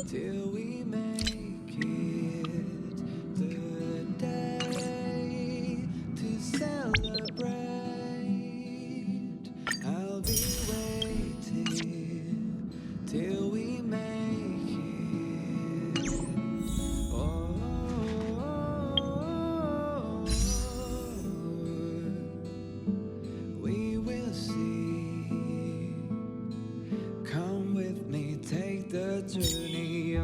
till we make it the day to celebrate. I'll be waiting till we make it. Oh, we will see. Come with me, take the journey.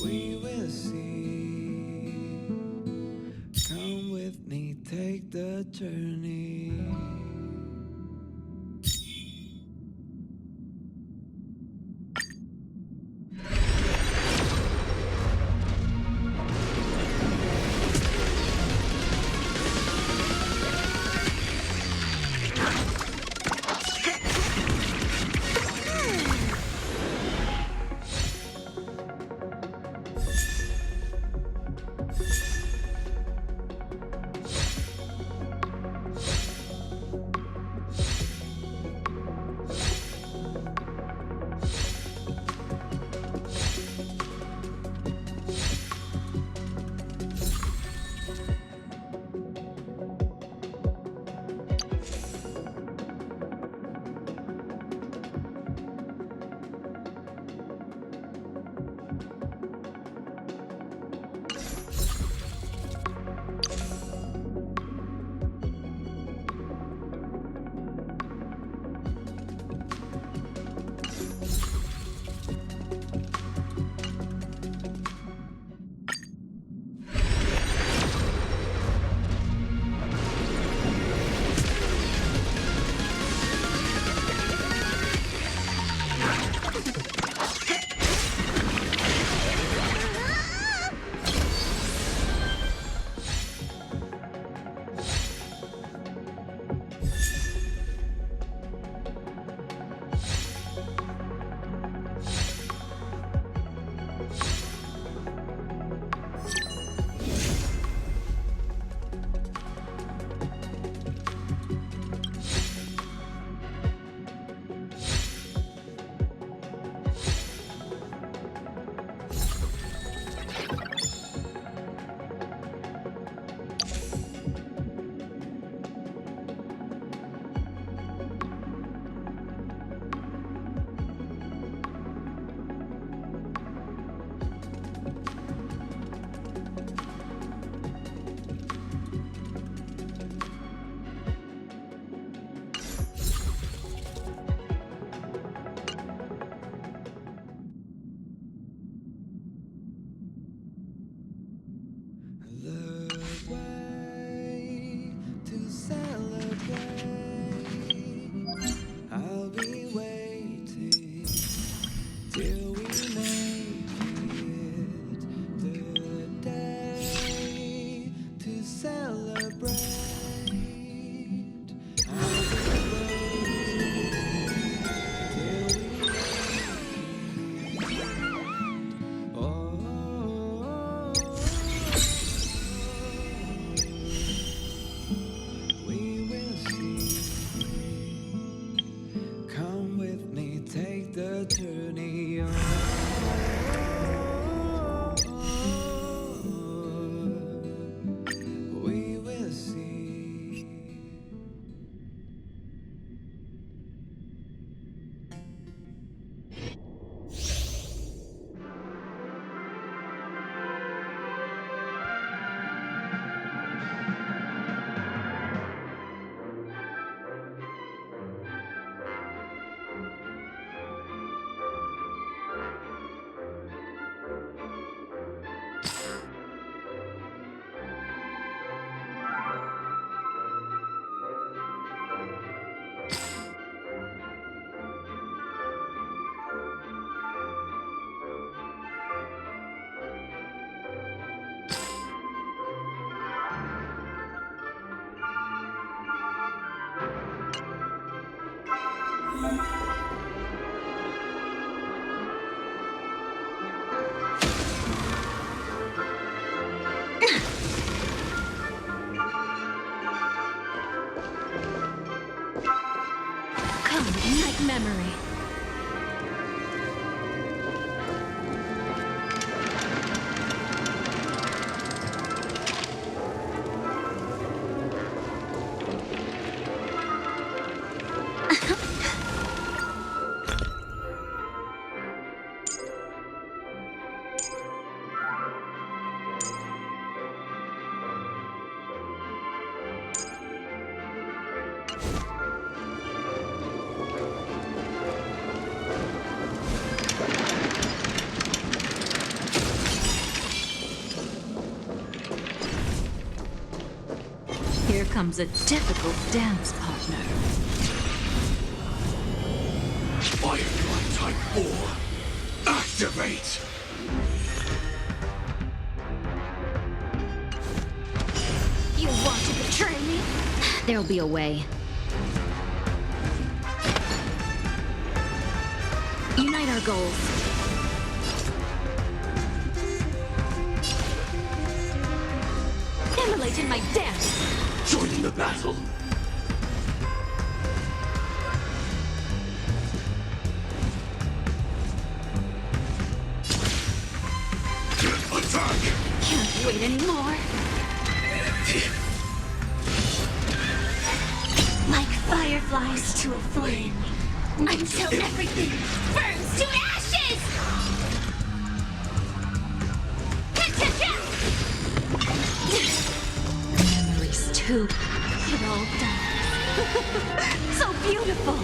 We will see. Come with me, take the journey. The way to celebrate. I'll be waiting till we make it the day to celebrate. I'll be waiting till we make it. Oh. We will see. Come with me, take the journey. We will see. memory. Here comes a difficult dance partner. Firefly Type 4, activate! You want to betray me? There'll be a way. Unite our goals. Immolate in my dance! Joining the battle! Attack! Can't wait anymore. Like fireflies to a flame, until everything burns to ashes! Memories too. It all dies. So beautiful.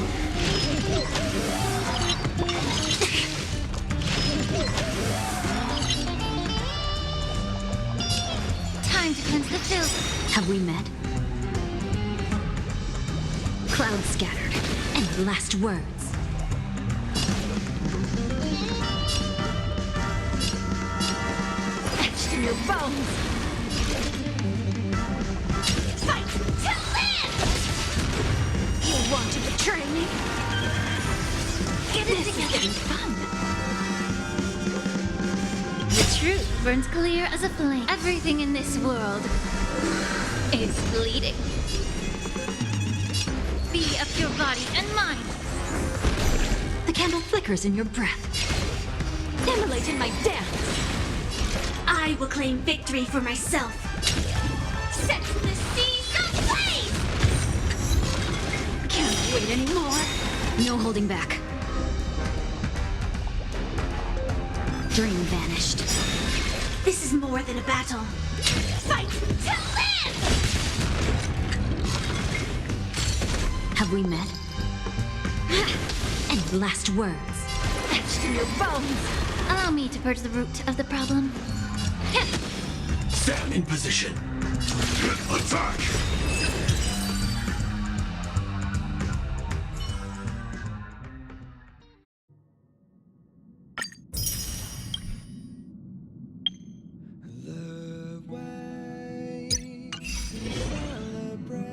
Time to cleanse the filth. Have we met? Clouds scattered, and last words. Etched in your bones. Fight to live! You want to betray me? Get it together. Fun. The truth burns clear as a flame. Everything in this world is bleeding. Be of your body and mind. The candle flickers in your breath. Immolate in my dance. I will claim victory for myself. Set the seas ablaze! Can't wait anymore. No holding back. Dream vanished. This is more than a battle. Fight to live! Have we met? And last words. Etched in your bones. Allow me to purge the root of the problem. Stand in position. Attack! The way to celebrate.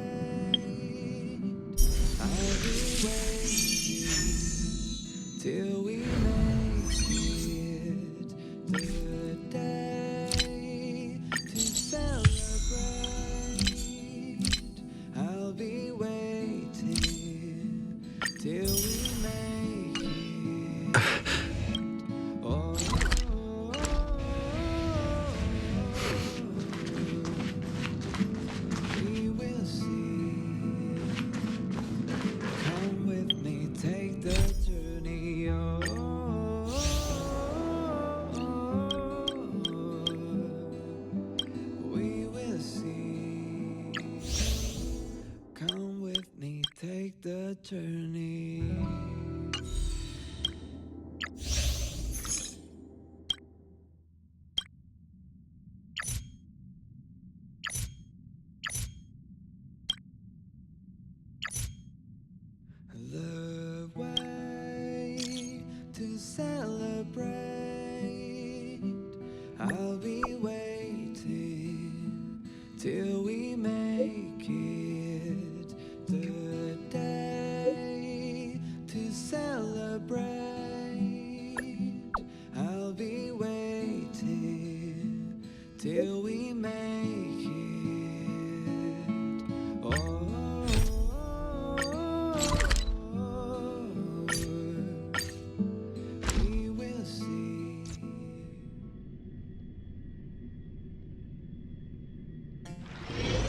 I'll be waiting till we make it the day to celebrate. I'll be waiting till we make it. Oh. We will see. Come with me, take the journey. We will see. Come with me, take the journey. The way to celebrate. I'll be waiting till we make it the day to celebrate. I'll be waiting till we make it. Oh.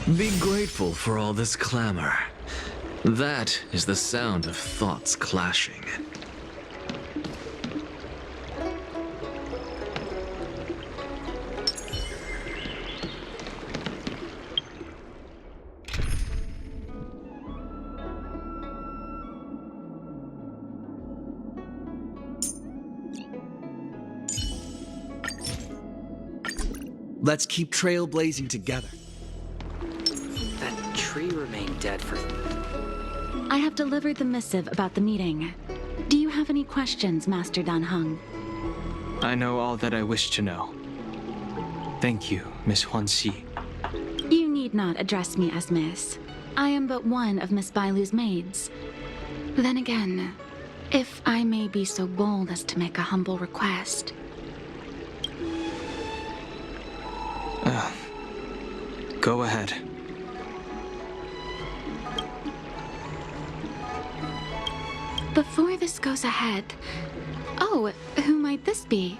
Be grateful for all this clamor. That is the sound of thoughts clashing. Let's keep trailblazing together. That tree remained dead for... I have delivered the missive about the meeting. Do you have any questions, Master Dan Heng? I know all that I wish to know. Thank you, Miss Huanxi. You need not address me as Miss. I am but one of Miss Bailu's maids. Then again, if I may be so bold as to make a humble request... Go ahead. Before this goes ahead... Oh, who might this be?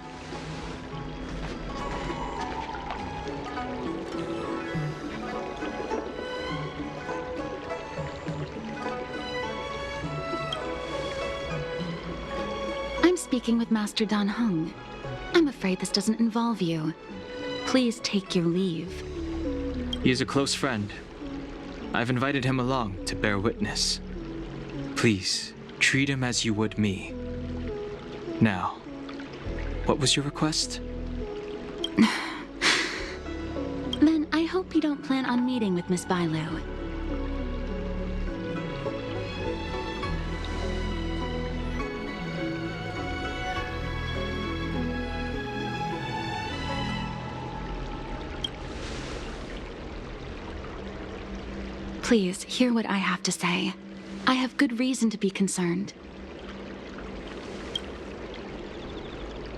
I'm speaking with Master Dan Heng. I'm afraid this doesn't involve you. Please take your leave. He is a close friend. I've invited him along to bear witness. Please, treat him as you would me. Now, what was your request? Then I hope you don't plan on meeting with Miss Bailu. Please, hear what I have to say. I have good reason to be concerned.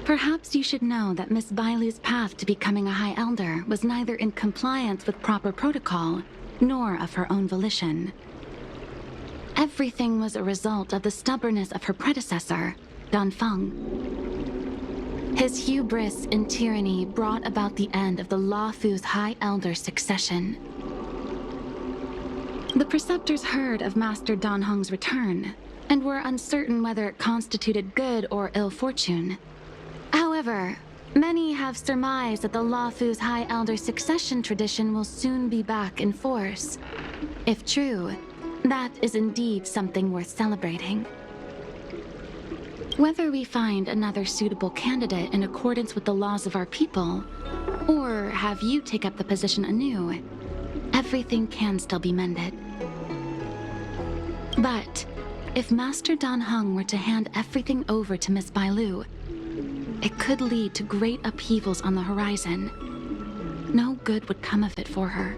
Perhaps you should know that Miss Bailu's path to becoming a High Elder was neither in compliance with proper protocol, nor of her own volition. Everything was a result of the stubbornness of her predecessor, Dan Feng. His hubris and tyranny brought about the end of the Luofu's High Elder succession. The preceptors heard of Master Dan Heng's return, and were uncertain whether it constituted good or ill fortune. However, many have surmised that the Luofu's High Elder succession tradition will soon be back in force. If true, that is indeed something worth celebrating. Whether we find another suitable candidate in accordance with the laws of our people, or have you take up the position anew, everything can still be mended. But if Master Dan Heng were to hand everything over to Miss Bailu, it could lead to great upheavals on the horizon. No good would come of it for her.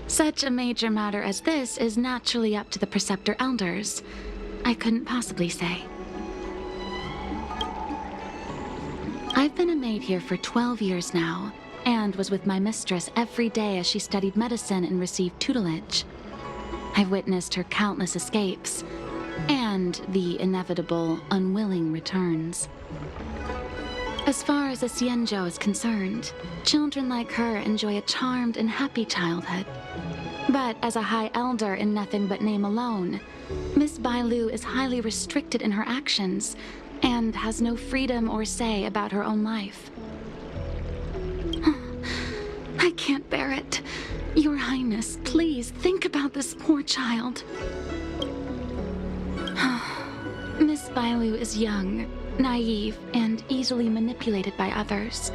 Such a major matter as this is naturally up to the Preceptor Elders. I couldn't possibly say. I've been a maid here for 12 years now, and was with my mistress every day as she studied medicine and received tutelage. I've witnessed her countless escapes, and the inevitable, unwilling returns. As far as a Xianzhou is concerned, children like her enjoy a charmed and happy childhood. But as a High Elder in nothing but name alone, Miss Bailu is highly restricted in her actions, and has no freedom or say about her own life. I can't bear it. Your Highness, please think about this poor child. Miss Bailu is young, naive, and easily manipulated by others.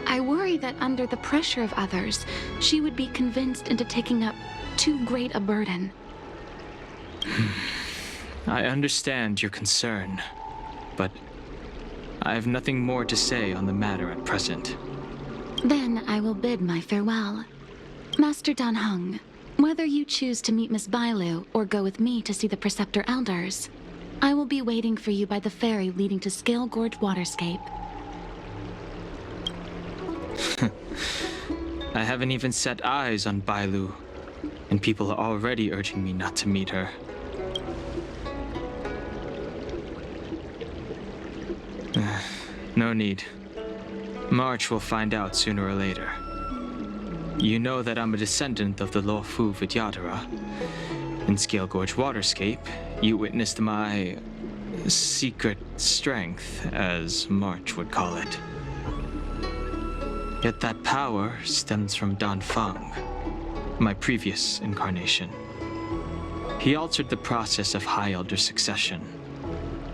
I worry that under the pressure of others, she would be convinced into taking up too great a burden. I understand your concern, but I have nothing more to say on the matter at present. Then I will bid my farewell. Master Dan Heng, whether you choose to meet Miss Bailu or go with me to see the Preceptor Elders, I will be waiting for you by the ferry leading to Scale Gorge Waterscape. I haven't even set eyes on Bailu, and people are already urging me not to meet her. No need. March will find out sooner or later. You know that I'm a descendant of the Luofu Vidyadhara. In Scale Gorge Waterscape, you witnessed my secret strength, as March would call it. Yet that power stems from Dan Feng, my previous incarnation. He altered the process of High Elder succession,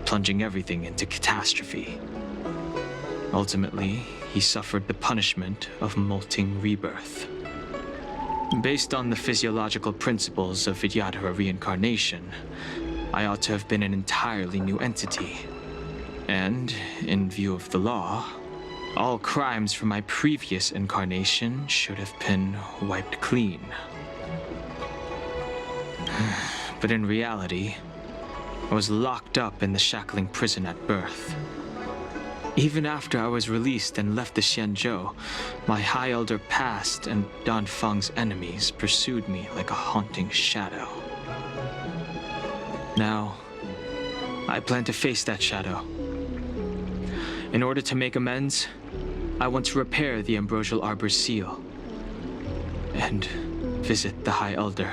plunging everything into catastrophe. Ultimately, he suffered the punishment of molting rebirth. Based on the physiological principles of Vidyadhara reincarnation, I ought to have been an entirely new entity. And, in view of the law, all crimes from my previous incarnation should have been wiped clean. But in reality, I was locked up in the shackling prison at birth. Even after I was released and left the Xianzhou, my High Elder past and Dan Feng's enemies pursued me like a haunting shadow. Now, I plan to face that shadow. In order to make amends, I want to repair the Ambrosial Arbor's seal and visit the High Elder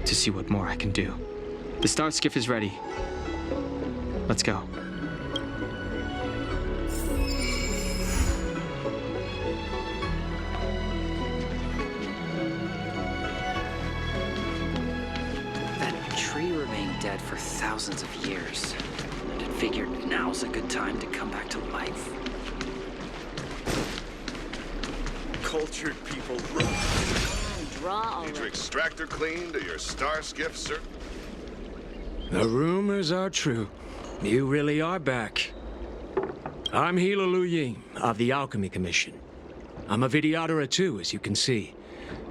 to see what more I can do. The star skiff is ready. Let's go. That tree remained dead for thousands of years, and it figured now's a good time to come back to life. Cultured people run. Draw Need your extractor cleaned or your star skiff, sir? The rumors are true. You really are back. I'm Hila Lu Ying of the Alchemy Commission. I'm a Vidyadhara too, as you can see.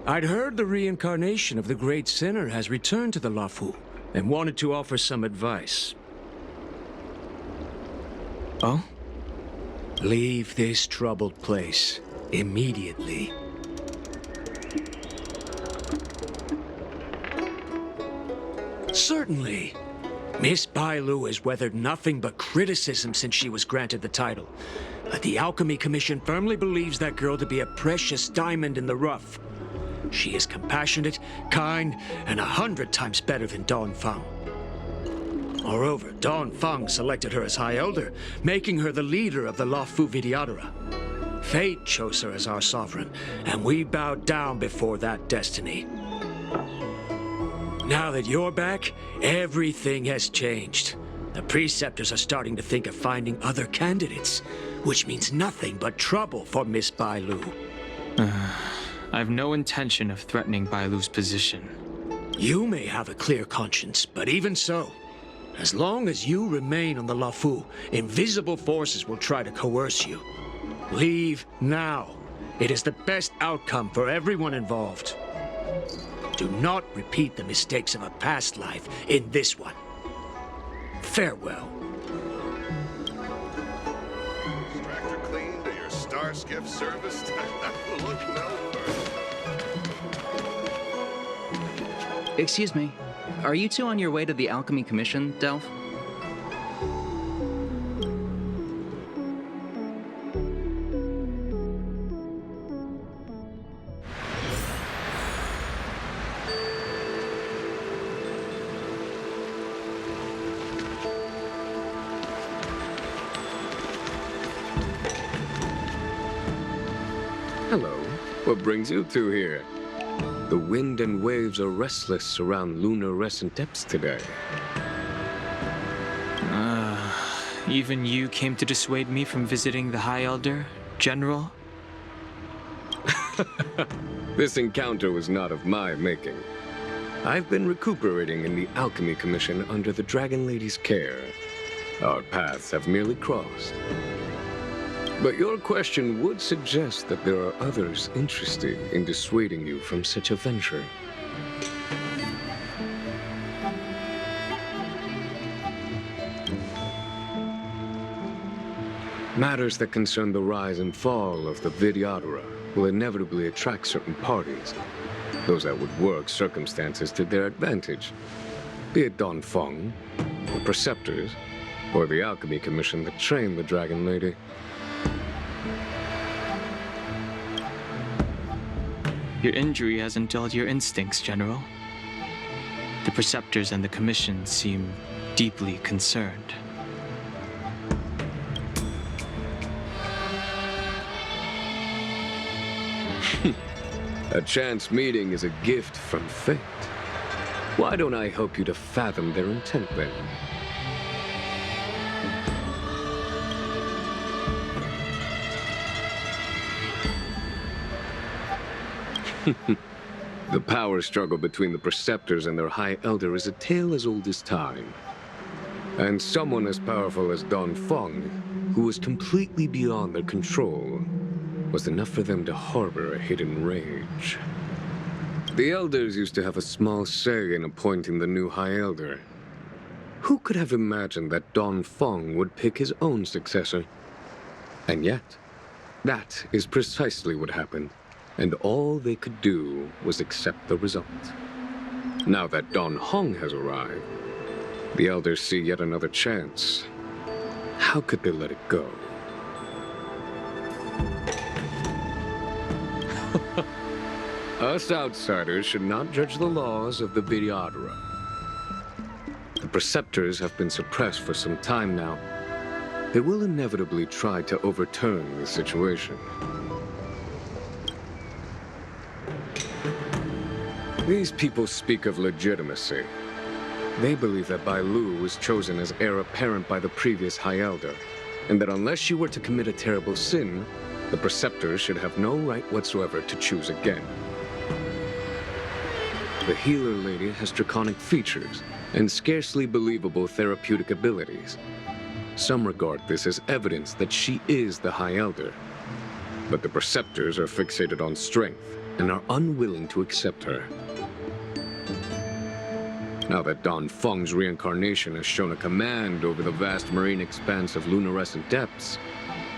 I'd heard the reincarnation of the Great Sinner has returned to the Luofu and wanted to offer some advice. Oh? Leave this troubled place immediately. Certainly. Miss Bailu has weathered nothing but criticism since she was granted the title. But the Alchemy Commission firmly believes that girl to be a precious diamond in the rough. She is compassionate, kind, and 100 times better than Dan Feng. Moreover, Dan Feng selected her as High Elder, making her the leader of the Luofu Vidyadhara. Fate chose her as our sovereign, and we bowed down before that destiny. Now that you're back, everything has changed. The preceptors are starting to think of finding other candidates, which means nothing but trouble for Miss Bailu. I have no intention of threatening Bailu's position. You may have a clear conscience, but even so, as long as you remain on the Luofu, invisible forces will try to coerce you. Leave now. It is the best outcome for everyone involved. Do not repeat the mistakes of a past life in this one. Farewell. Extractor cleaned or your star skiff serviced? Look no further. Excuse me, are you two on your way to the Alchemy Commission, Delph? Hello. What brings you two here? The wind and waves are restless around lunar-rescent depths today. Even you came to dissuade me from visiting the High Elder, General? This encounter was not of my making. I've been recuperating in the Alchemy Commission under the Dragon Lady's care. Our paths have merely crossed. But your question would suggest that there are others interested in dissuading you from such a venture. Matters that concern the rise and fall of the Vidyadhara will inevitably attract certain parties, those that would work circumstances to their advantage, be it Don Feng, the Preceptors, or the Alchemy Commission that trained the Dragon Lady. Your injury hasn't dulled your instincts, General. The Preceptors and the Commission seem deeply concerned. A chance meeting is a gift from fate. Why don't I help you to fathom their intent then? The power struggle between the Preceptors and their High Elder is a tale as old as time. And someone as powerful as Don Feng, who was completely beyond their control, was enough for them to harbor a hidden rage. The Elders used to have a small say in appointing the new High Elder. Who could have imagined that Don Feng would pick his own successor? And yet, that is precisely what happened, and all they could do was accept the result. Now that Don Hong has arrived, the Elders see yet another chance. How could they let it go? Us outsiders should not judge the laws of the Vidyadhara. The Preceptors have been suppressed for some time now. They will inevitably try to overturn the situation. These people speak of legitimacy. They believe that Bai Lu was chosen as heir apparent by the previous High Elder, and that unless she were to commit a terrible sin, the Preceptors should have no right whatsoever to choose again. The Healer Lady has draconic features and scarcely believable therapeutic abilities. Some regard this as evidence that she is the High Elder, but the Preceptors are fixated on strength and are unwilling to accept her. Now that Don Feng's reincarnation has shown a command over the vast marine expanse of luminescent depths,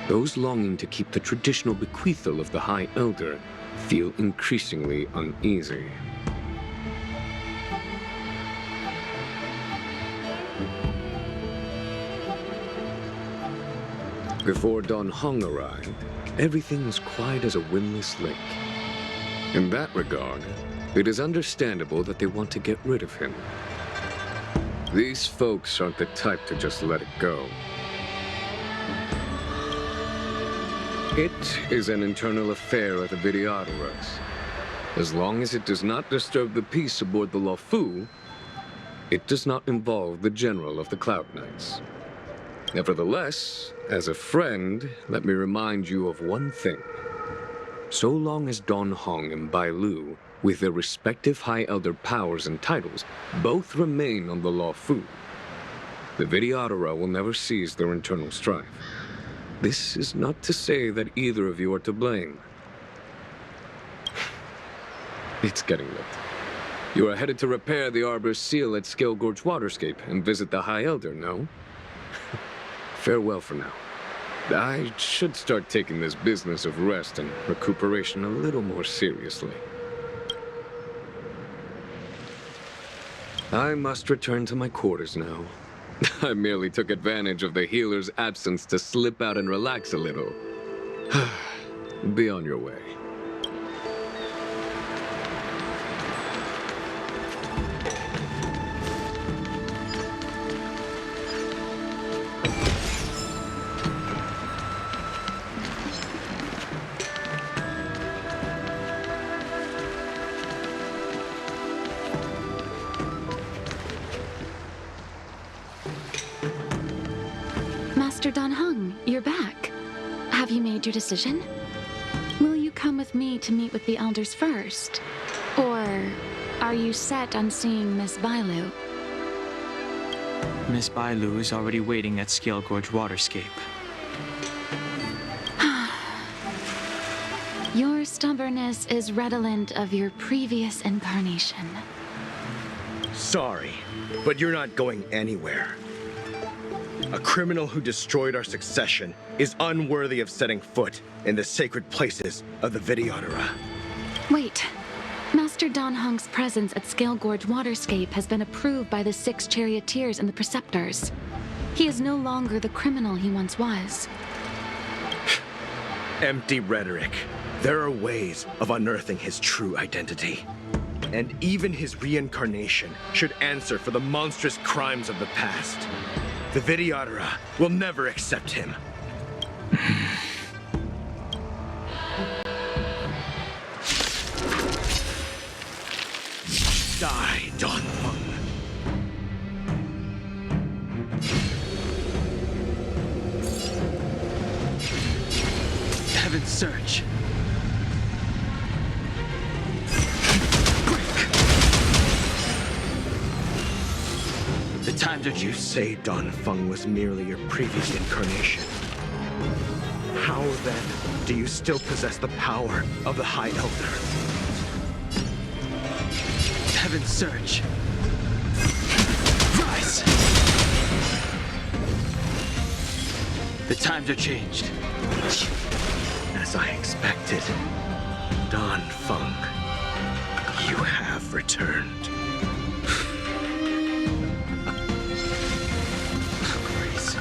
those longing to keep the traditional bequeathal of the High Elder feel increasingly uneasy. Before Don Hong arrived, everything was quiet as a windless lake. In that regard, it is understandable that they want to get rid of him. These folks aren't the type to just let it go. It is an internal affair of the Vidyadharas. As long as it does not disturb the peace aboard the Luofu, it does not involve the General of the Cloud Knights. Nevertheless, as a friend, let me remind you of one thing. So long as Don Hong and Bai Lu, with their respective High Elder powers and titles, both remain on the Luofu, the Vidyadhara will never cease their internal strife. This is not to say that either of you are to blame. It's getting late. You are headed to repair the Arbor's seal at Scale Gorge Waterscape and visit the High Elder, no? Farewell for now. I should start taking this business of rest and recuperation a little more seriously. I must return to my quarters now. I merely took advantage of the healer's absence to slip out and relax a little. Be on your way. Master Don Hung, you're back. Have you made your decision? Will you come with me to meet with the elders first? Or are you set on seeing Miss Bailu? Miss Bailu is already waiting at Scale Gorge Waterscape. Your stubbornness is redolent of your previous incarnation. Sorry, but you're not going anywhere. A criminal who destroyed our succession is unworthy of setting foot in the sacred places of the Videodora. Wait. Master Dan Heng's presence at Scale Gorge Waterscape has been approved by the 6 charioteers and the preceptors. He is no longer the criminal he once was. Empty rhetoric. There are ways of unearthing his true identity. And even his reincarnation should answer for the monstrous crimes of the past. The Videodora will never accept him. Die, Dan Feng. Heaven's Surge. The times are You juiced. say Dan Feng was merely your previous incarnation. How then do you still possess the power of the High Elder? Heaven's Surge. Rise! The times are changed. As I expected, Dan Feng, you have returned. Grace.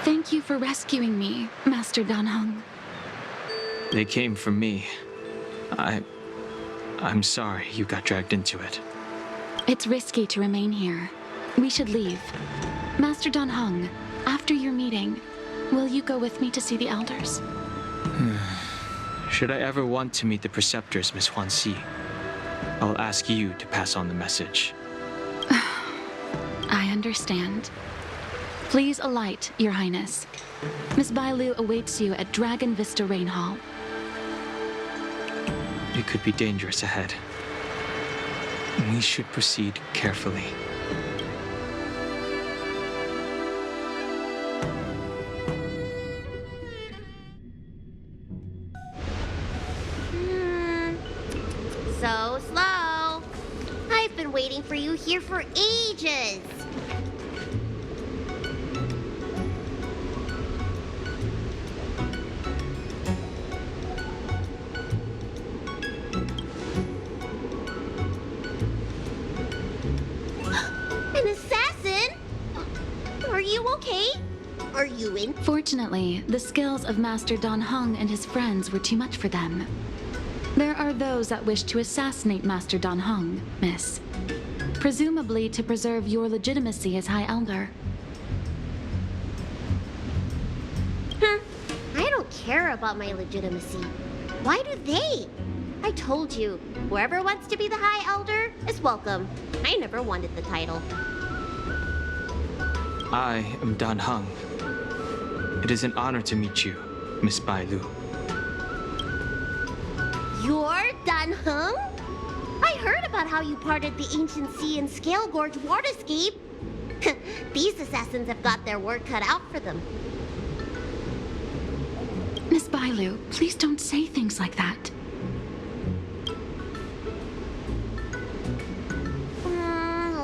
Thank you for rescuing me, Master Dan Heng. They came for me. I'm sorry you got dragged into it. It's risky to remain here. We should leave. Master Dan Heng, after your meeting, will you go with me to see the elders? Should I ever want to meet the preceptors, Miss Huanxi, I'll ask you to pass on the message. I understand. Please alight, Your Highness. Miss Bailu awaits you at Dragon Vista Rain Hall. It could be dangerous ahead. We should proceed carefully. So slow. I've been waiting for you here for ages. An assassin? Are you okay? Are you in? Fortunately, the skills of Master Dan Heng and his friends were too much for them. There are those that wish to assassinate Master Dan Heng, Miss. Presumably to preserve your legitimacy as High Elder. I don't care about my legitimacy. Why do they? I told you, whoever wants to be the High Elder is welcome. I never wanted the title. I am Dan Heng. It is an honor to meet you, Miss Bailu. You're Dan Heng? I heard about how you parted the ancient sea in Scale Gorge Waterscape. These assassins have got their work cut out for them. Miss Bailu, please don't say things like that.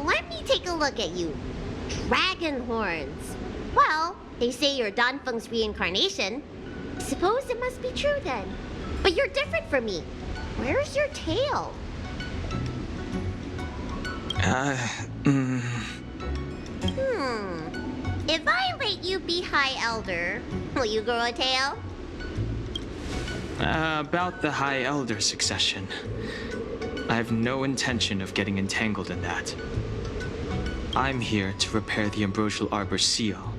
Let me take a look at you. Dragon horns. Well, they say you're Dan Feng's reincarnation. Suppose it must be true then. But you're different from me. Where's your tail? If I let you be High Elder, will you grow a tail? About the High Elder succession. I have no intention of getting entangled in that. I'm here to repair the Ambrosial Arbor's seal.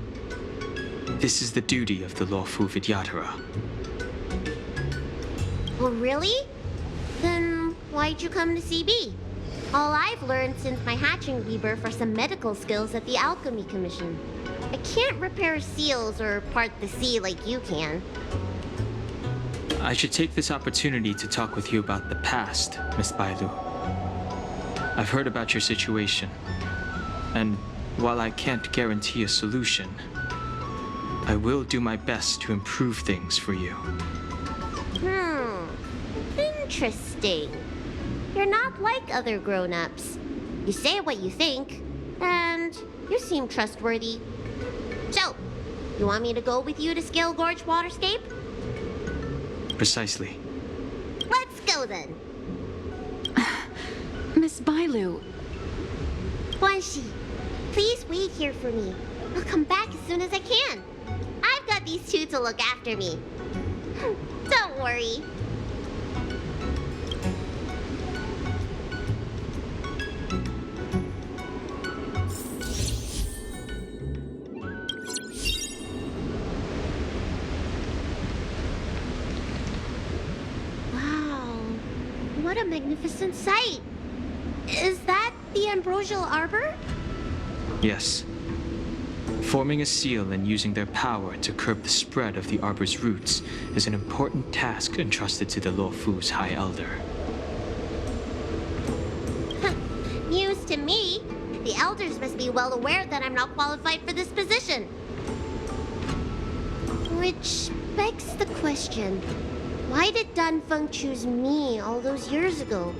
This is the duty of the lawful Vidyadhara. Well, really? Then why'd you come to CB? All I've learned since my hatching rebirth are some medical skills at the Alchemy Commission. I can't repair seals or part the sea like you can. I should take this opportunity to talk with you about the past, Miss Bailu. I've heard about your situation, and while I can't guarantee a solution, I will do my best to improve things for you. Interesting. You're not like other grown-ups. You say what you think, and you seem trustworthy. So, you want me to go with you to Scale Gorge Waterscape? Precisely. Let's go then. Miss Bailu, Guanxi, please wait here for me. I'll come back as soon as I can. I've got these two to look after me. Don't worry. Wow, what a magnificent sight. Is that the Ambrosial Arbor? Yes. Forming a seal and using their power to curb the spread of the Arbor's roots is an important task entrusted to the Luofu's High Elder. News to me. The elders must be well aware that I'm not qualified for this position. Which begs the question, why did Danfeng choose me all those years ago?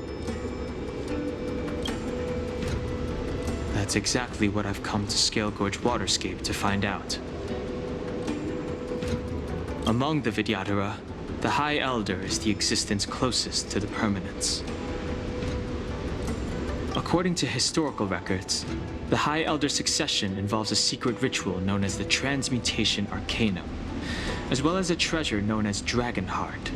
That's exactly what I've come to Scale Gorge Waterscape to find out. Among the Vidyadhara, the High Elder is the existence closest to the permanence. According to historical records, the High Elder succession involves a secret ritual known as the Transmutation Arcanum, as well as a treasure known as Dragon Heart.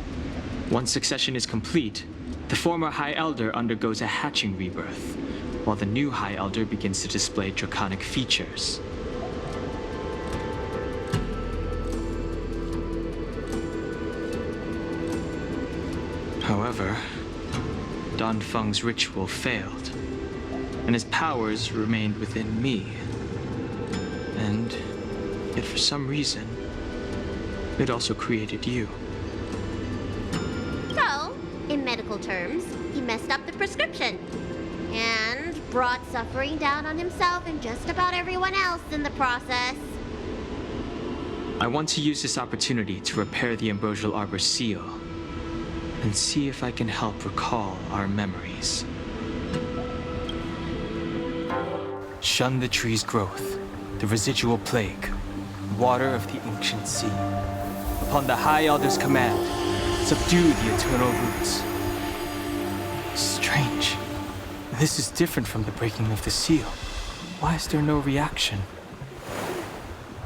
Once succession is complete, the former High Elder undergoes a hatching rebirth, while the new High Elder begins to display draconic features. However, Danfeng's ritual failed, and his powers remained within me. And yet for some reason, it also created you. So, in medical terms, he messed up the prescription. And brought suffering down on himself and just about everyone else in the process. I want to use this opportunity to repair the Ambrosial Arbor seal and see if I can help recall our memories. Shun the tree's growth, the residual plague, water of the ancient sea. Upon the High Elder's command, subdue the eternal roots. Strange. This is different from the breaking of the seal. Why is there no reaction?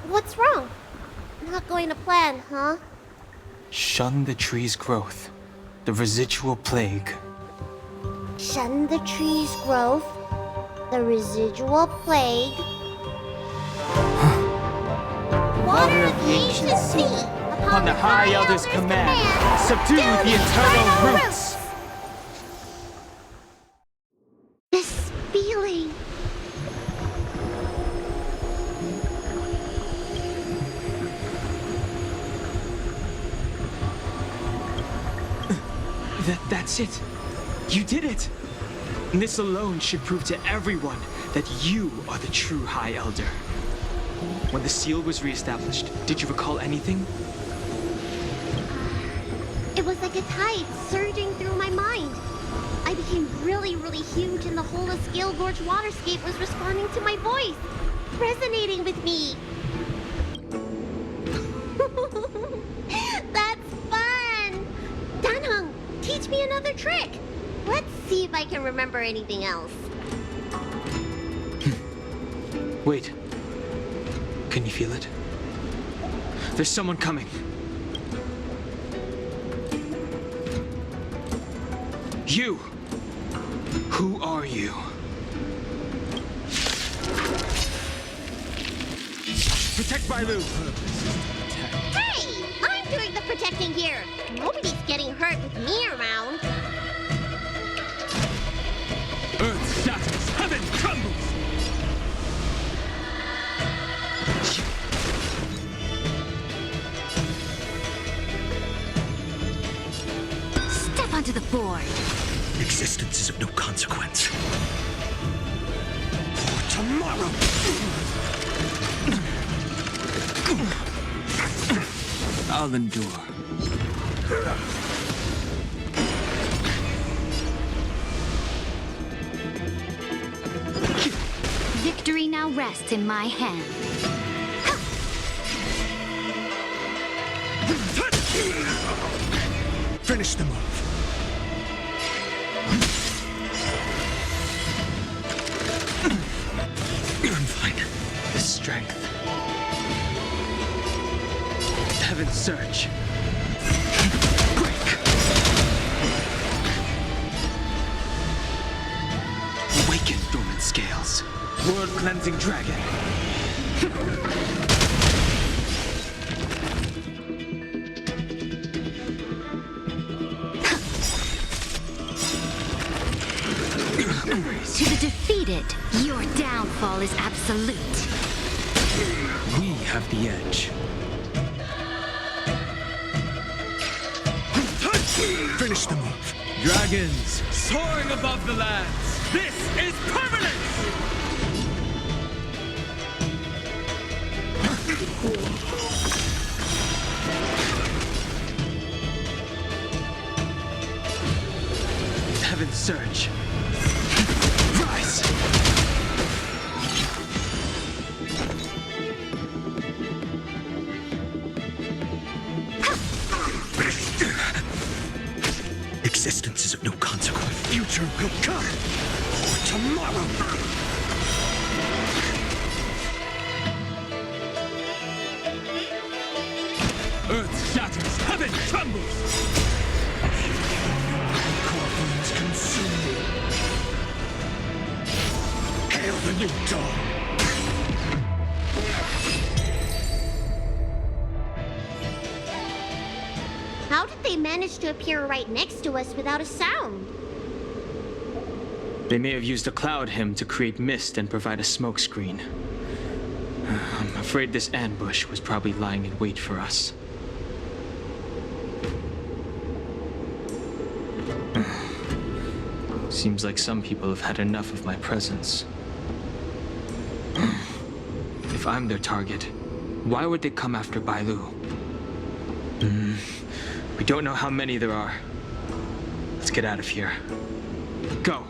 What's wrong? Not going to plan, huh? Shun the tree's growth, the residual plague. Shun the tree's growth, the residual plague. Water of the ancient sea, upon the High Elder's command, subdue the eternal roots. This feeling. That's it. You did it. And this alone should prove to everyone that you are the true High Elder. When the seal was reestablished, did you recall anything? It was like a tide surging through my mind. I became really, really huge, and the whole of Scale Gorge Waterscape was responding to my voice, resonating with me. That's fun! Danheng, teach me another trick. Let's see if I can remember anything else. Wait. Can you feel it? There's someone coming. You! Who are you? Protect Bailu! Hey! I'm doing the protecting here. Nobody's getting hurt with me around. Earth shatters, heaven crumbles! Step onto the board. Existence is of no consequence. For tomorrow! I'll endure. victory now rests in my hand. Finish the move. I'm fine. The strength. Heaven's surge. Break. Awaken, dormant scales. World-cleansing dragon. To the defeated, your downfall is absolute. We have the edge. Finish the move. Dragons soaring above the lands. This is permanence! Heaven's surge. Rise! Existence is of no consequence. Future will come. Or tomorrow. Earth shatters, heaven trembles! Corpulence consume me. Hail the new dawn. How did they manage to appear right next to us without a sound? They may have used a cloud hymn to create mist and provide a smokescreen. I'm afraid this ambush was probably lying in wait for us. Seems like some people have had enough of my presence. If I'm their target, why would they come after Bailu? We don't know how many there are. Let's get out of here. Go!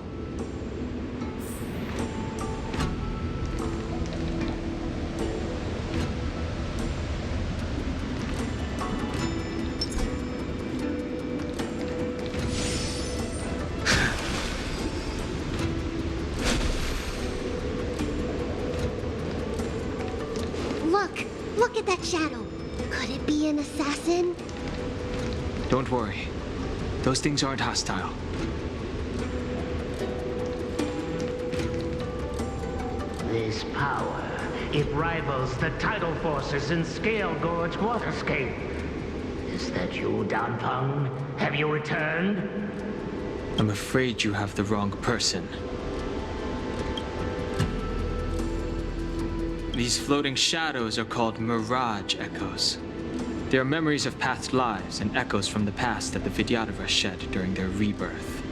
Look at that shadow. Could it be an assassin? Don't worry. Those things aren't hostile. This power, it rivals the tidal forces in Scale Gorge Waterscape. Is that you, Danfeng? Have you returned? I'm afraid you have the wrong person. These floating shadows are called mirage echoes. They are memories of past lives and echoes from the past that the Vidyadhara shed during their rebirth.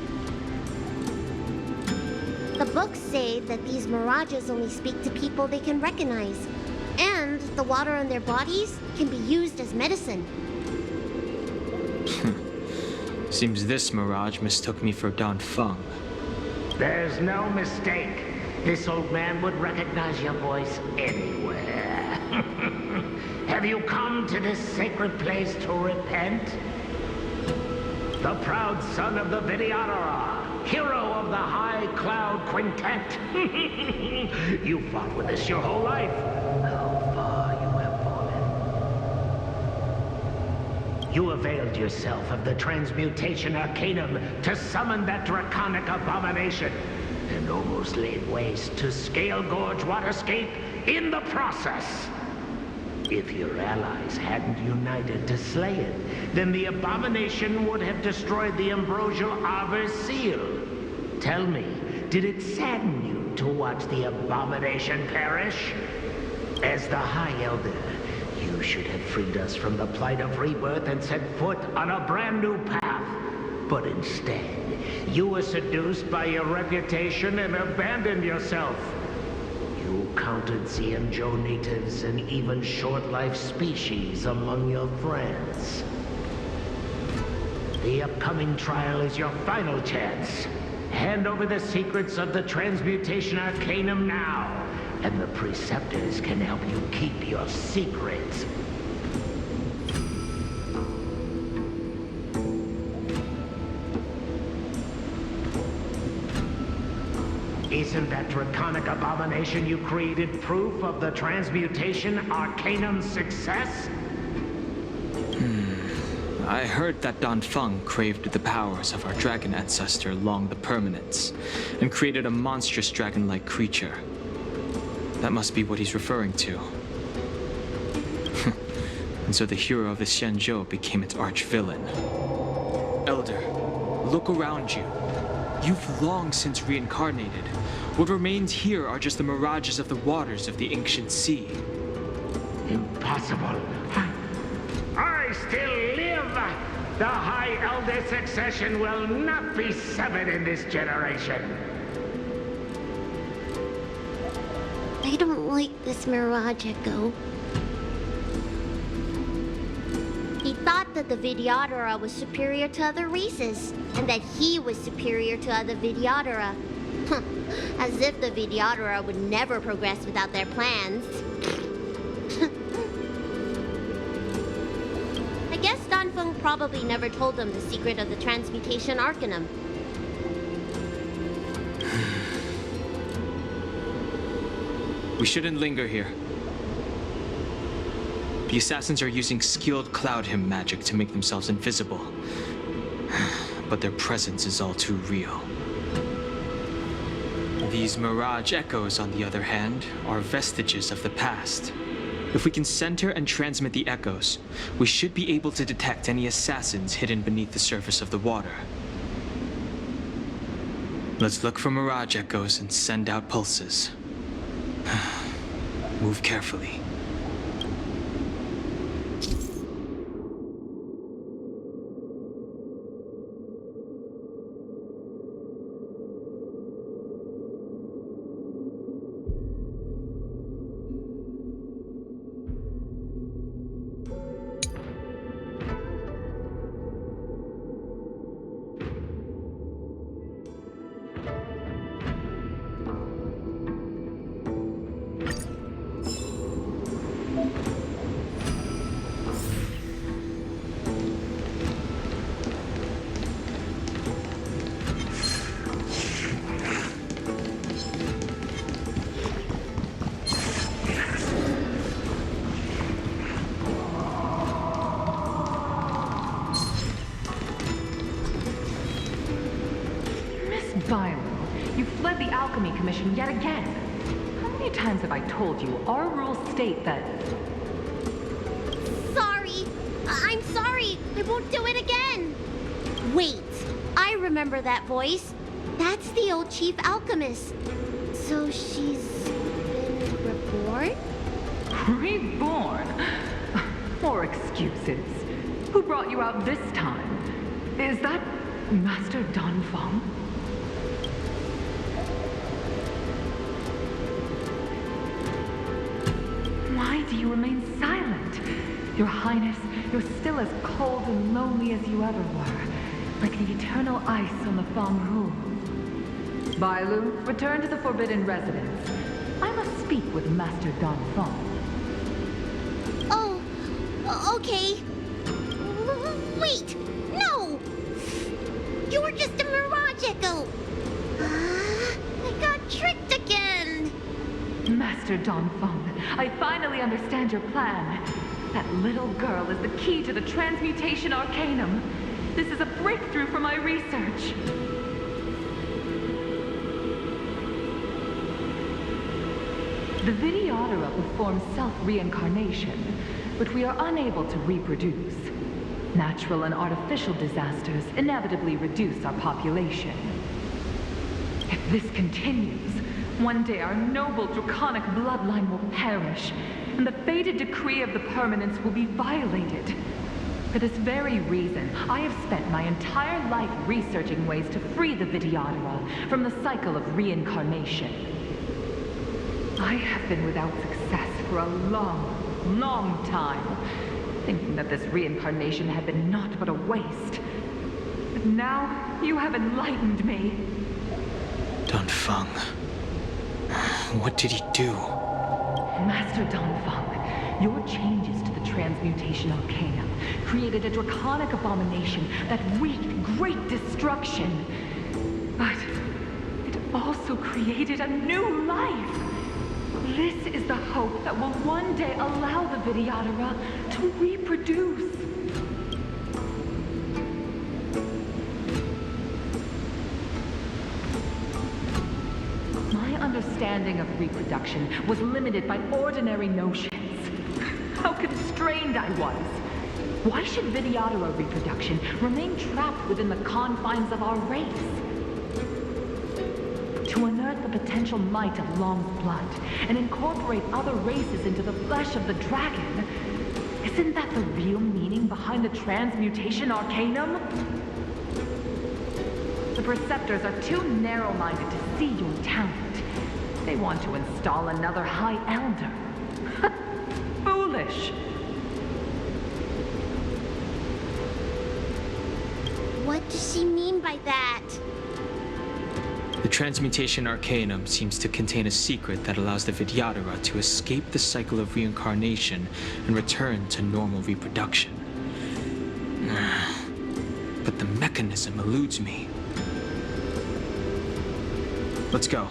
The books say that these mirages only speak to people they can recognize. And the water on their bodies can be used as medicine. Seems this mirage mistook me for Danfeng. There's no mistake. This old man would recognize your voice anywhere. Have you come to this sacred place to repent? The proud son of the Vidyadhara, hero of the High Cloud Quintet. You fought with us your whole life. How far you have fallen. You availed yourself of the transmutation arcanum to summon that draconic abomination, and almost laid waste to Scale Gorge Waterscape in the process. If your allies hadn't united to slay it, then the abomination would have destroyed the ambrosial Arbor seal. Tell me, did it sadden you to watch the abomination perish? As the High Elder, you should have freed us from the plight of rebirth and set foot on a brand new path. But instead, you were seduced by your reputation and abandoned yourself. You counted Xianzhou natives and even short-life species among your friends. The upcoming trial is your final chance. Hand over the secrets of the transmutation arcanum now, and the preceptors can help you keep your secrets. Isn't that draconic abomination you created proof of the transmutation Arcanum's success? I heard that Don Feng craved the powers of our dragon ancestor Long the Permanence, and created a monstrous dragon-like creature. That must be what he's referring to. And so the hero of the Xianzhou became its arch-villain. Elder, look around you. You've long since reincarnated. What remains here are just the mirages of the waters of the ancient sea. Impossible. I still live! The High Elder succession will not be severed in this generation. I don't like this Mirage Echo. He thought that the Vidyadhara was superior to other races, and that he was superior to other Vidyadhara. As if the Vidyadhara would never progress without their plans. I guess Don Feng probably never told them the secret of the transmutation Arcanum. We shouldn't linger here. The assassins are using skilled cloud hymn magic to make themselves invisible. But their presence is all too real. These mirage echoes, on the other hand, are vestiges of the past. If we can center and transmit the echoes, we should be able to detect any assassins hidden beneath the surface of the water. Let's look for mirage echoes and send out pulses. Move carefully. You fled the Alchemy Commission yet again. How many times have I told you our rules state that... Sorry! I'm sorry! I won't do it again! Wait, I remember that voice. That's the old Chief Alchemist. So she's been reborn? Reborn? More excuses. Who brought you out this time? Is that Master Don Feng? Why do you remain silent? Your Highness, you're still as cold and lonely as you ever were, like the eternal ice on the Fanghu. Bailu, return to the Forbidden Residence. I must speak with Master Don Feng. Oh, okay. Wait, no! You were just a mirage echo. I got tricked again. Master Don Feng, I finally understand your plan. That little girl is the key to the transmutation arcanum. This is a breakthrough for my research. The Vidyadhara perform self-reincarnation, but we are unable to reproduce. Natural and artificial disasters inevitably reduce our population. If this continues, one day our noble draconic bloodline will perish, and the fated decree of the permanence will be violated. For this very reason, I have spent my entire life researching ways to free the Vidyadhara from the cycle of reincarnation. I have been without success for a long, long time, thinking that this reincarnation had been naught but a waste. But now, you have enlightened me. Don Feng. What did he do? Master Donfeng, your changes to the transmutation arcana created a draconic abomination that wreaked great destruction. But it also created a new life. This is the hope that will one day allow the Vidyadhara to reproduce. My understanding of reproduction was limited by ordinary notions. How constrained I was. Why should Vidyadhara reproduction remain trapped within the confines of our race? To unearth the potential might of Long's blood and incorporate other races into the flesh of the dragon, isn't that the real meaning behind the transmutation arcanum? The Preceptors are too narrow-minded to see your talent. They want to install another High Elder. Foolish. What does she mean by that? The transmutation arcanum seems to contain a secret that allows the Vidyadhara to escape the cycle of reincarnation and return to normal reproduction. But the mechanism eludes me. Let's go.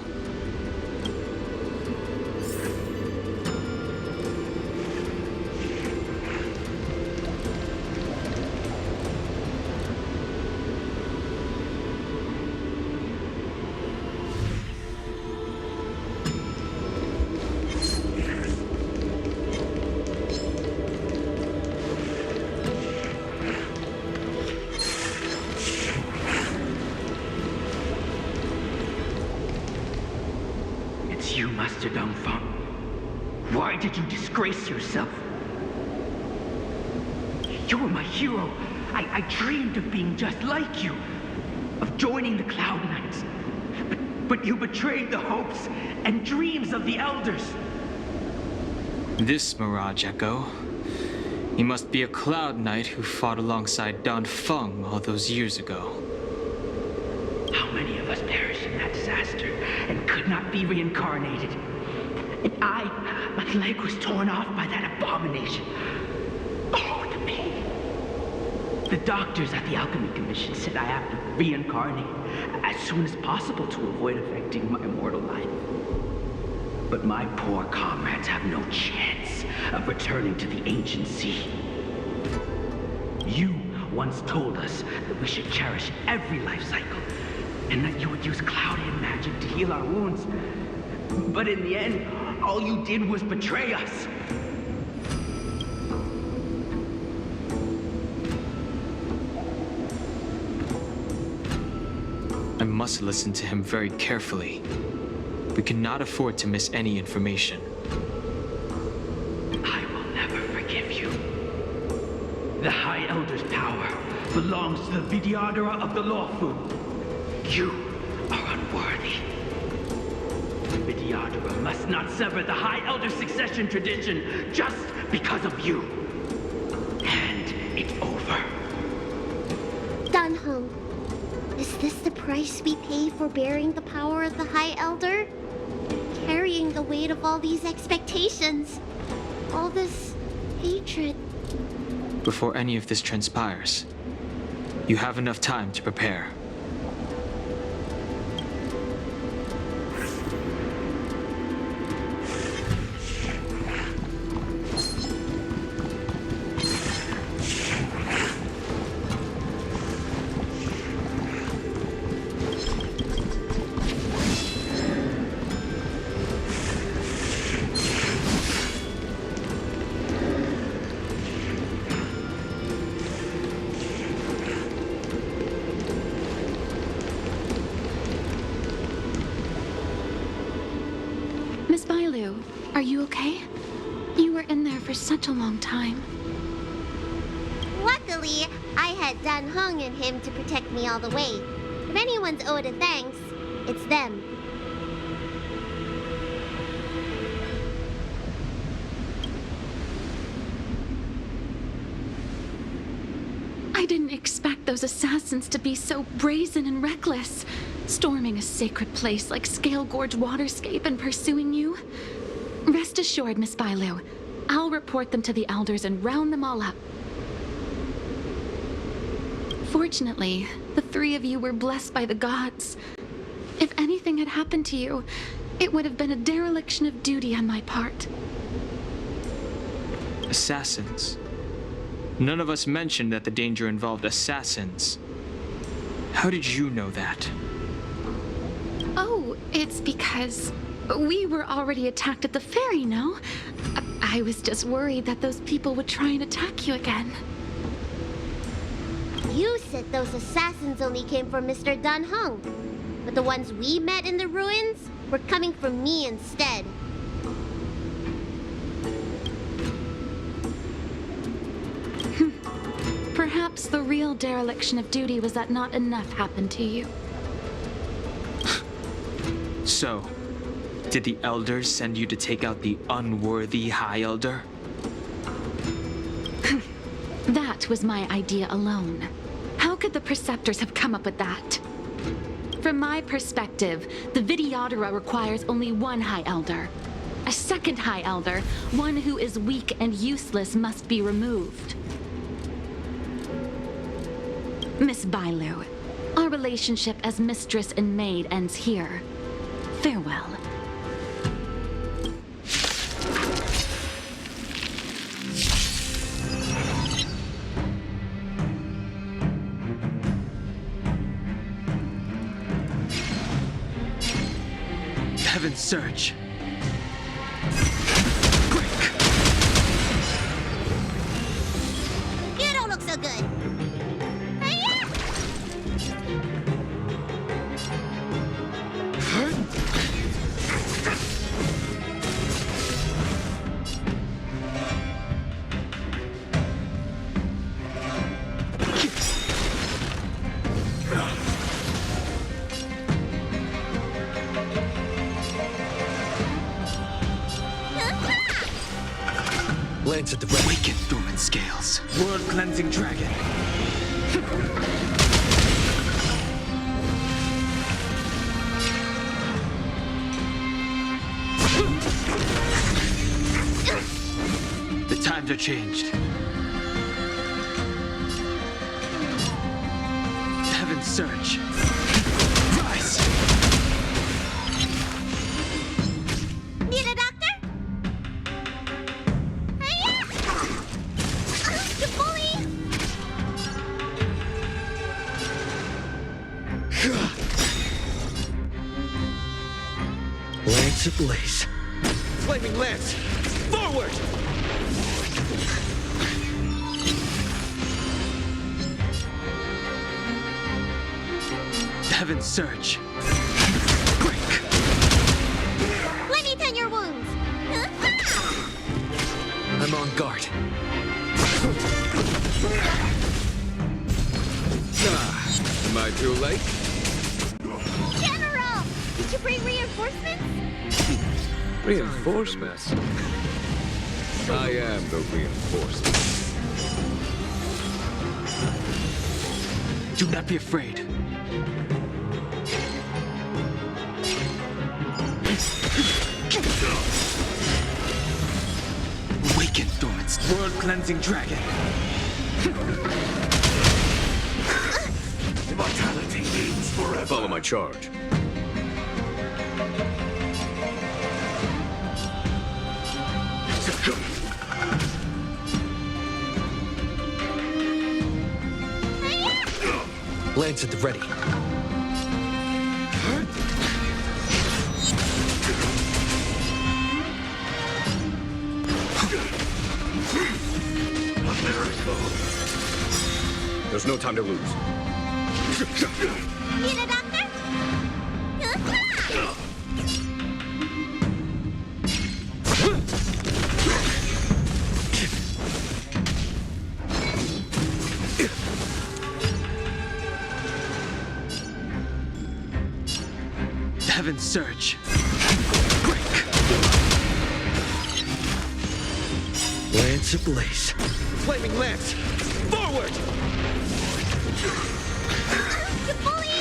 You, Master Donfeng. Why did you disgrace yourself? You were my hero. I dreamed of being just like you, of joining the Cloud Knights. But you betrayed the hopes and dreams of the Elders. This Mirage Echo. He must be a Cloud Knight who fought alongside Donfeng all those years ago. How many of us perished in that disaster and could not be reincarnated? And my leg was torn off by that abomination. Oh, the pain. The doctors at the Alchemy Commission said I have to reincarnate as soon as possible to avoid affecting my immortal life. But my poor comrades have no chance of returning to the ancient sea. You once told us that we should cherish every life cycle, and that you would use Cloudian magic to heal our wounds. But in the end, all you did was betray us. I must listen to him very carefully. We cannot afford to miss any information. I will never forgive you. The High Elder's power belongs to the Vidyadhara of the Lawfu. You are unworthy. The Vidyadhara must not sever the High Elder succession tradition just because of you. And it's over. Donhong, is this the price we pay for bearing the power of the High Elder? Carrying the weight of all these expectations. All this hatred. Before any of this transpires, you have enough time to prepare. Miss Bailu, are you okay? You were in there for such a long time. Luckily, I had Donhong and him to protect me all the way. If anyone's owed a thanks, it's them. I I didn't expect those assassins to be so brazen and reckless, storming a sacred place like Scale Gorge Waterscape and pursuing you. Rest assured, Miss Bailu, I'll report them to the elders and round them all up. Fortunately, the three of you were blessed by the gods. If anything had happened to you, it would have been a dereliction of duty on my part. Assassins? None of us mentioned that the danger involved assassins. How did you know that? Oh, it's because we were already attacked at the ferry, no? I was just worried that those people would try and attack you again. You said those assassins only came from Mr. Dan Heng, but the ones we met in the ruins were coming from me instead. Perhaps the real dereliction of duty was that not enough happened to you. So, did the elders send you to take out the unworthy High Elder? That was my idea alone. How could the Preceptors have come up with that? From my perspective, the Videodora requires only one High Elder. A second High Elder, one who is weak and useless, must be removed. Miss Bailu, our relationship as mistress and maid ends here. Farewell. Heaven's Surge. You don't look so good. Lance at the red. Awaken dormant scales. World cleansing dragon. The times are changed. Heaven's Surge. Rise! Need a doctor? You bully! Lance ablaze. Flaming lance! Forward! Heaven's Surge. Let me tend your wounds. I'm on guard. Am I too late? General! Did you bring reinforcements? Reinforcements? I am the reinforcement. Do not be afraid. Awaken, dormant world cleansing dragon. Immortality means forever. Follow my charge. Lance at the ready. There's no time to lose. Need a doctor? Heaven's Surge. Lance ablaze. Flaming lance! Forward! You bully!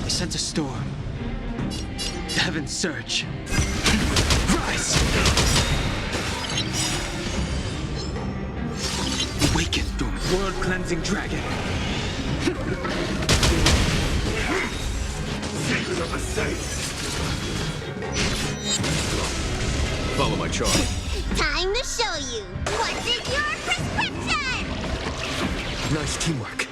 I sent a storm. The heavens surge. Rise! Awaken the world-cleansing dragon. Secret of the saints. Follow my charge. Time to show you. What's in your prescription? Nice teamwork.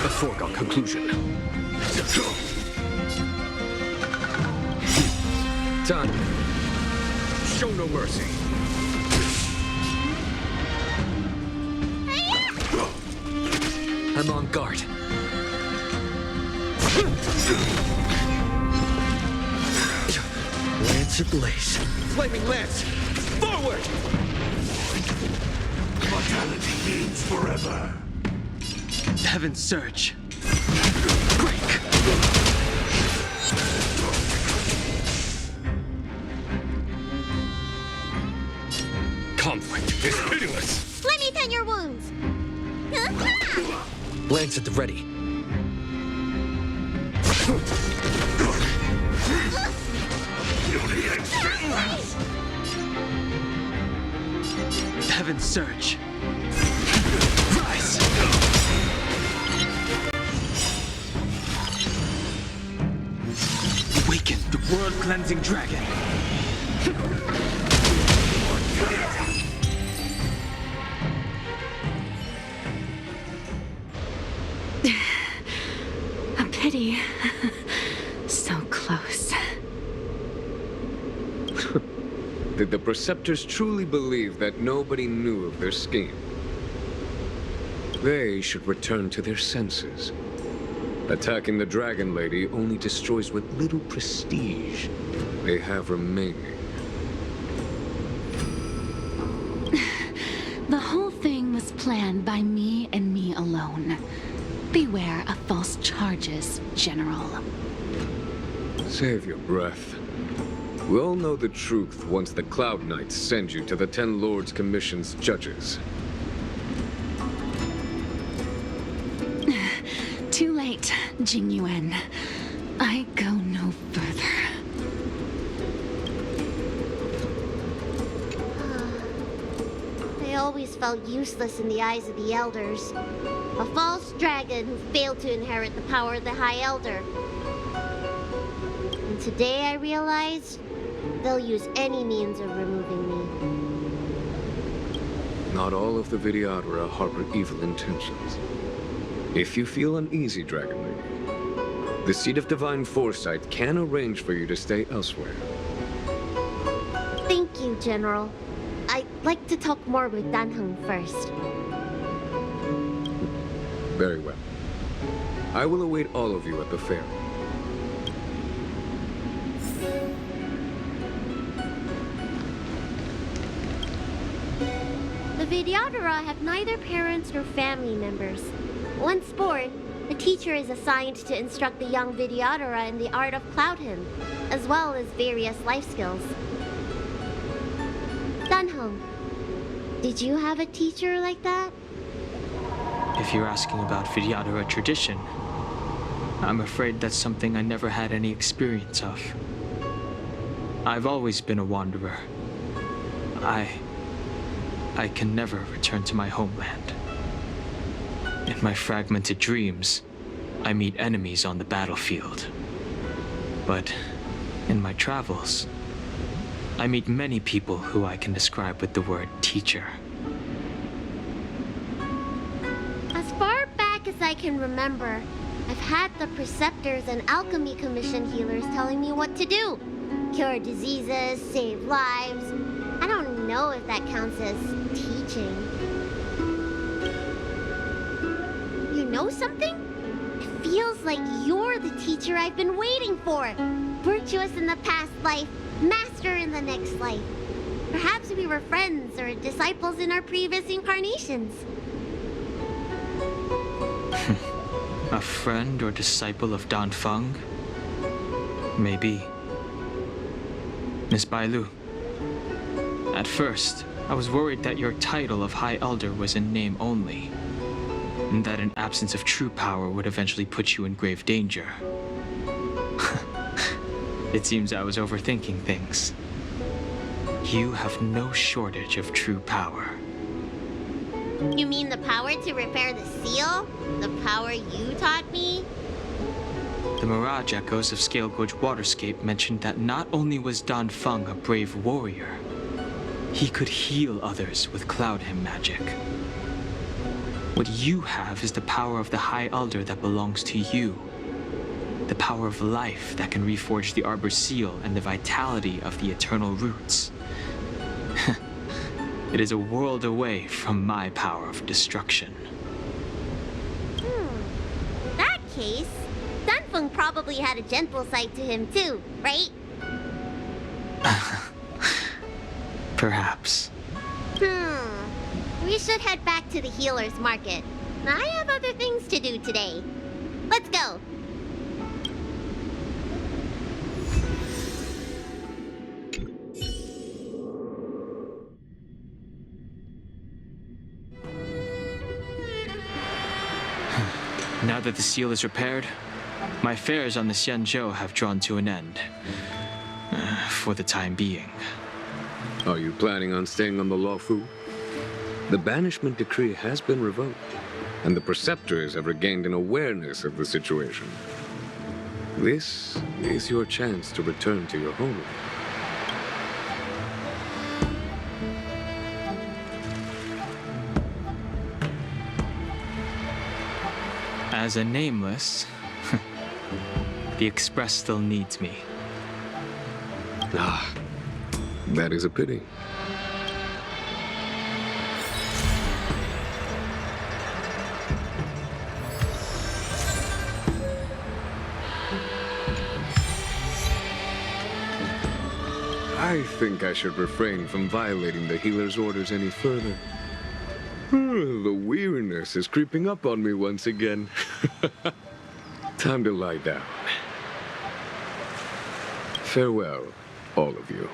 A foregone conclusion. Time. Show no mercy. I'm on guard. Lance ablaze. Flaming lance! Forward! Mortality means forever. The heavens surge. Break! Conflict is pitiless! Let me tend your wounds. Lance at the ready. The heavens surge. Rise! Awaken the world-cleansing dragon. A pity. So close. Did the Preceptors truly believe that nobody knew of their scheme? They should return to their senses. Attacking the Dragon Lady only destroys what little prestige they have remaining. The whole thing was planned by me and me alone. Beware of false charges, General. Save your breath. We'll know the truth once the Cloud Knights send you to the Ten Lords Commission's judges. Too late, Jing Yuan. I go no further. I always felt useless in the eyes of the elders. A false dragon who failed to inherit the power of the High Elder. And today I realized they'll use any means of removing me. Not all of the Vidyadhara harbor evil intentions. If you feel uneasy, Dragon Lady, the Seat of Divine Foresight can arrange for you to stay elsewhere. Thank you, General. I'd like to talk more with Dan Heng first. Very well. I will await all of you at the fair. The Vidyadhara have neither parents nor family members. Once born, the teacher is assigned to instruct the young Vidyadhara in the art of Cloud Hymn, as well as various life skills. Dunhong, did you have a teacher like that? If you're asking about Vidyadhara tradition, I'm afraid that's something I never had any experience of. I've always been a wanderer. I can never return to my homeland. In my fragmented dreams, I meet enemies on the battlefield. But in my travels, I meet many people who I can describe with the word teacher. As far back as I can remember, I've had the Preceptors and Alchemy Commission healers telling me what to do. Cure diseases, save lives. I don't know if that counts as teaching. You know something? I feels like you're the teacher I've been waiting for. Virtuous in the past life, master in the next life. Perhaps we were friends or disciples in our previous incarnations. A friend or disciple of Dan Feng? Maybe. Miss Bailu, at first, I was worried that your title of High Elder was in name only, and that an absence of true power would eventually put you in grave danger. It seems I was overthinking things. You have no shortage of true power. You mean the power to repair the seal? The power you taught me? The Mirage Echoes of Scale Gorge Waterscape mentioned that not only was Dan Feng a brave warrior, he could heal others with Cloud Hymn magic. What you have is the power of the High Elder that belongs to you. The power of life that can reforge the Arbor Seal and the vitality of the Eternal Roots. It is a world away from my power of destruction. That case, Dunfeng probably had a gentle side to him too, right? Perhaps. We should head back to the healer's market. I have other things to do today. Let's go. Now that the seal is repaired, my affairs on the Xianzhou have drawn to an end. For the time being. Are you planning on staying on the Luofu? The banishment decree has been revoked, and the preceptors have regained an awareness of the situation. This is your chance to return to your home. As a nameless, the Express still needs me. Ah, that is a pity. I think I should refrain from violating the healer's orders any further. The weariness is creeping up on me once again. Time to lie down. Farewell, all of you.